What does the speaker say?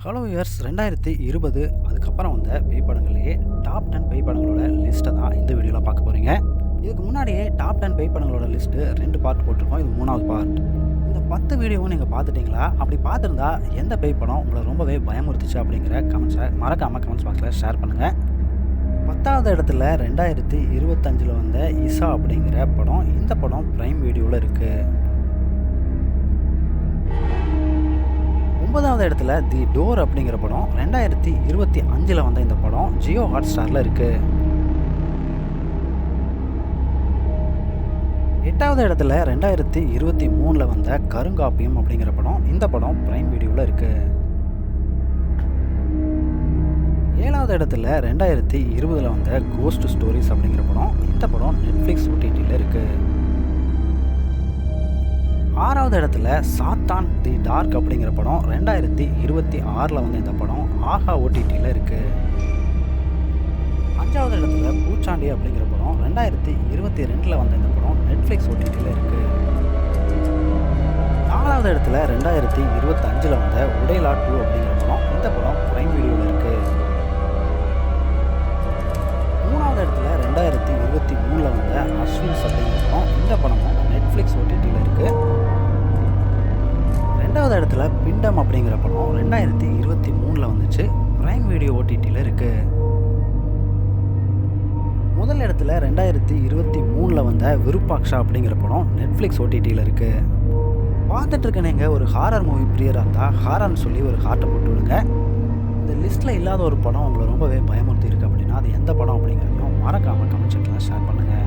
Hello viewers 2020 அதுக்கப்புறம் வந்த பேய் படங்கள்லேயே டாப் 10 பேய் படங்களோட லிஸ்ட்டை தான் இந்த வீடியோவில் பார்க்க போகிறீங்க. இதுக்கு முன்னாடியே டாப் 10 பேய் படங்களோட லிஸ்ட்டு 2 பார்ட் போட்டிருக்கோம். இது 3வது பார்ட். இந்த 10 வீடியோவும் நீங்கள் பார்த்துட்டீங்களா? அப்படி பார்த்துருந்தா எந்த பேய் படம் உங்களை ரொம்பவே பயமுறுத்துச்சு அப்படிங்கிற கமெண்ட்ஸை மறக்காமல் கமெண்ட்ஸ் பாக்ஸில் ஷேர் பண்ணுங்கள். 10வது இடத்துல 2025 வந்த இசா அப்படிங்கிற படம். இந்த படம் பிரைம் வீடியோவில் இருக்குது. 9வது இடத்துல தி டோர் அப்படிங்கிற படம். 2025 வந்த இந்த படம் ஜியோ ஹாட்ஸ்டாரில் இருக்குது. 8வது இடத்துல 2023 வந்த கருங்காப்பியம் அப்படிங்கிற படம். இந்த படம் பிரைம் வீடியோவில் இருக்குது. 7வது இடத்துல 2020 வந்த கோஸ்ட் ஸ்டோரிஸ் அப்படிங்கிற படம். இந்த படம் நெட்ஃப்ளிக்ஸ் OTTயில் இருக்குது. 6வது இடத்துல சாத்தான் தி டார்க் அப்படிங்கிற படம். 2026 வந்த இந்த படம் ஆஹா OTTயில் இருக்குது. 5வது இடத்துல பூச்சாண்டி அப்படிங்கிற படம். 2022 வந்த இந்த படம் நெட்ஃப்ளிக்ஸ் OTTயில் இருக்குது. 4வது இடத்துல 2025 வந்த உடைலா 2 அப்படிங்கிற படம். இந்த படம் பிரைம் வீடியோவில் இருக்குது. 3வது இடத்துல 2023 வந்த அஸ்வின்ஸ் அப்படிங்கிற படம். இந்த படமும் நெட்ஃப்ளிக்ஸ் OTTயில் இருக்குது. 2வது இடத்துல பிண்டம் அப்படிங்கிற படம். 2023 வந்துச்சு. பிரைம் வீடியோ OTTயில் இருக்குது. முதல் இடத்துல 2023 வந்த விருப்பாக்ஷா அப்படிங்கிற படம் நெட்ஃப்ளிக்ஸ் OTTயில் இருக்குது. பார்த்துட்டு இருக்க நீங்கள் ஒரு ஹாரர் மூவி பிரியராக இருந்தால் ஹாரர்னு சொல்லி ஒரு ஹார்ட்டை போட்டு விடுங்க. இந்த லிஸ்ட்டில் இல்லாத ஒரு படம் உங்களை ரொம்பவே பயமுறுத்தி இருக்குது அப்படின்னா அது எந்த படம் அப்படிங்கிறதையும் மறக்காமல் கமெண்ட் செக்ஷனில் ஷேர் பண்ணுங்கள்.